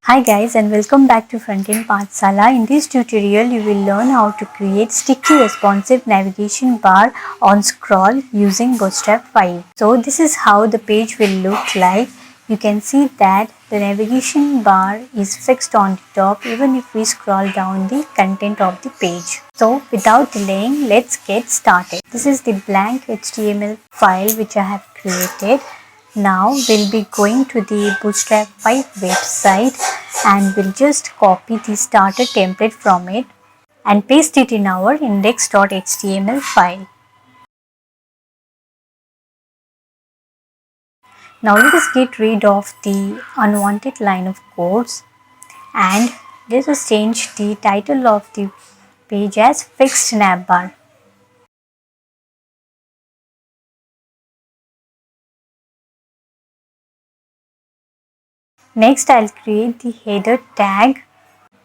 Hi guys and welcome back to Frontend Pathshala. In this tutorial you will learn how to create sticky responsive navigation bar on scroll using Bootstrap 5. So this is how the page will look like. You can see that the navigation bar is fixed on the top even if we scroll down the content of the page. So without delaying, let's get started. This is the blank HTML file which I have created. Now we'll be going to the Bootstrap 5 website and we'll just copy the starter template from it and paste it in our index.html file. Now let us get rid of the unwanted line of codes and let us change the title of the page as fixed navbar. Next I'll create the header tag,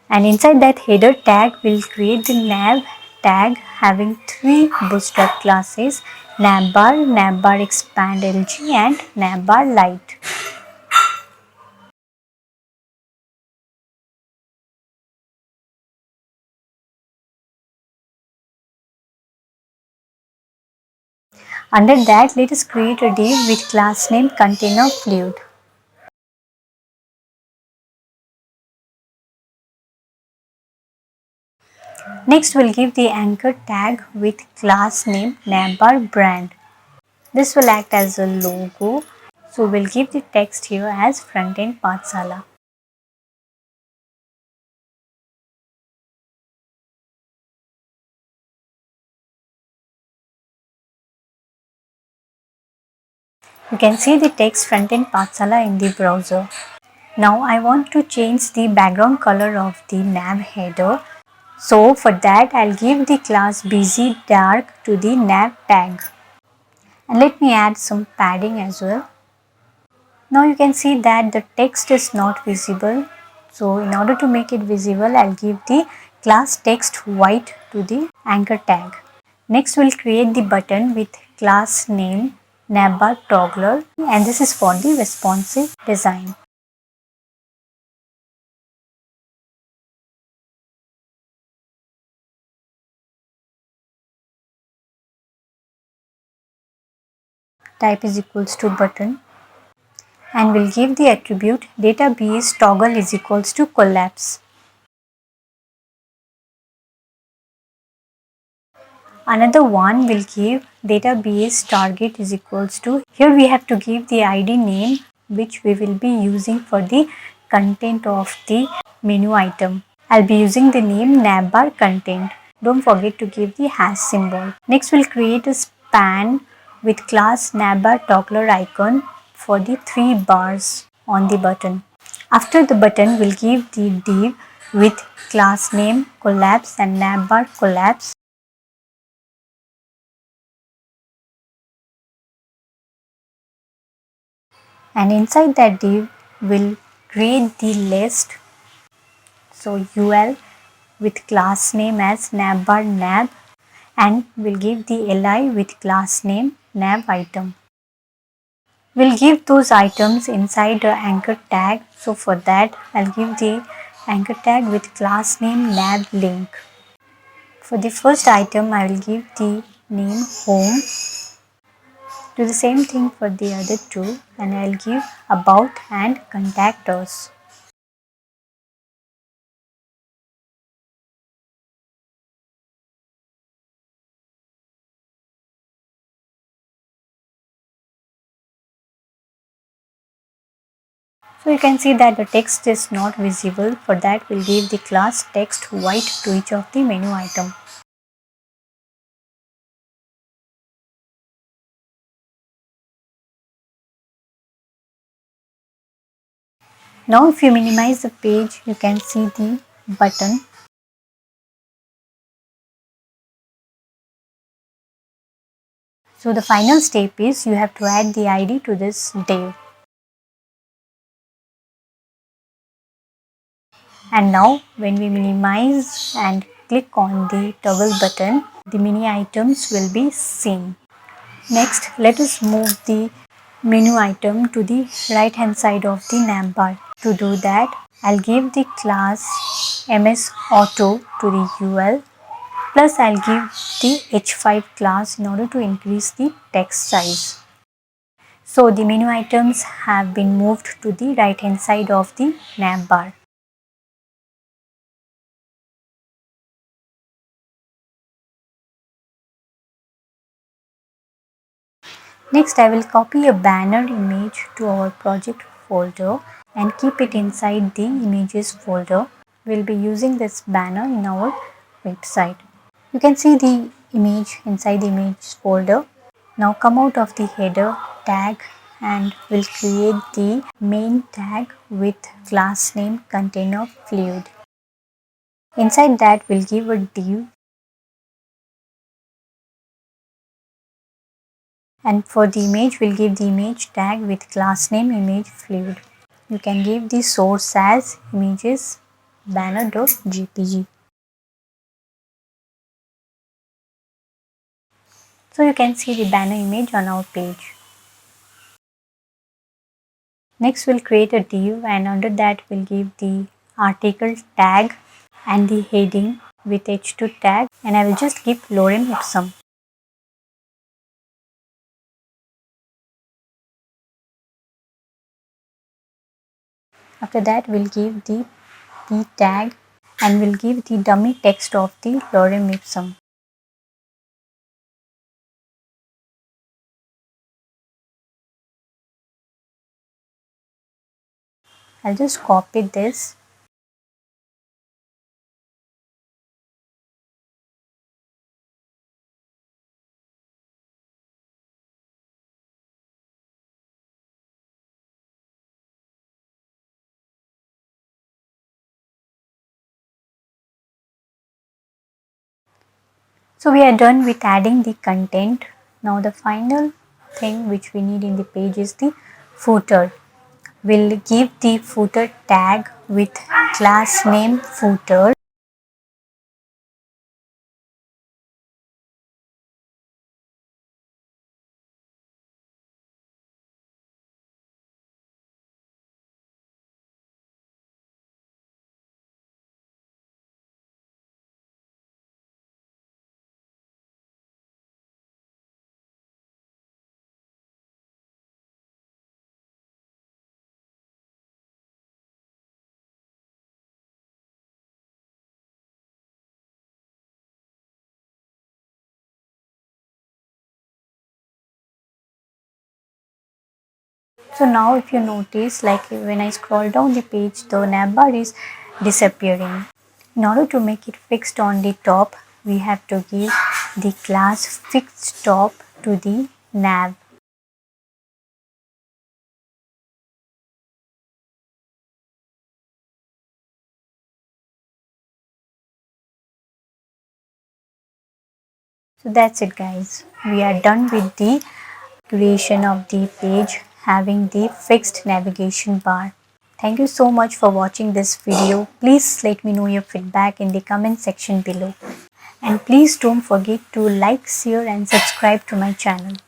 and inside that header tag we'll create the nav tag having three Bootstrap classes: navbar, navbar expand LG and navbar lite. Under that, let us create a div with class name container fluid. Next, we'll give the anchor tag with class name navbar brand. This will act as a logo. So we'll give the text here as Frontend Pathshala. You can see the text Frontend Pathshala in the browser. Now I want to change the background color of the nav header. So for that I'll give the class busy dark to the nav tag. And let me add some padding as well. Now you can see that the text is not visible. So in order to make it visible, I'll give the class text white to the anchor tag. Next we'll create the button with class name navbar toggler, and this is for the responsive design. Type is equals to button, and we'll give the attribute database toggle is equals to collapse. Another one will give database target is equals to, here we have to give the ID name which we will be using for the content of the menu item. I'll be using the name navbar content. Don't forget to give the hash symbol. Next we'll create a span with class navbar toggler icon for the three bars on the button. After the button we'll give the div with class name collapse and navbar collapse. And inside that div we'll create the list, so ul with class name as navbar nav, and we'll give the li with class name nav item. We'll give those items inside the anchor tag, so for that I'll give the anchor tag with class name nav link. For the first item I will give the name home. Do the same thing for the other two, and I'll give about and contact us. So you can see that the text is not visible. For that we'll give the class text white to each of the menu item. Now if you minimize the page, you can see the button. So the final step is you have to add the ID to this div. And now when we minimize and click on the toggle button, the mini items will be seen. Next, let us move the menu item to the right hand side of the navbar. To do that, I'll give the class MS Auto to the UL, plus I'll give the H5 class in order to increase the text size. So the menu items have been moved to the right hand side of the nav bar. Next, I will copy a banner image to our project folder and keep it inside the images folder. We'll be using this banner in our website. You can see the image inside the image folder. Now come out of the header tag and we'll create the main tag with class name container fluid. Inside that we'll give a div, and for the image we'll give the image tag with class name image fluid. You can give the source as images banner.jpg. So you can see the banner image on our page. Next we'll create a div, and under that we'll give the article tag and the heading with h2 tag, and I will just give lorem ipsum. After that we'll give the p tag and we'll give the dummy text of the lorem ipsum. I'll just copy this. So we are done with adding the content. Now the final thing which we need in the page is the footer. We'll give the footer tag with class name footer. So now if you notice, like when I scroll down the page, the navbar is disappearing. In order to make it fixed on the top, we have to give the class fixed top to the nav. So that's it guys. We are done with the creation of the page having the fixed navigation bar. Thank you so much for watching this video. Please let me know your feedback in the comment section below. And please don't forget to like, share and subscribe to my channel.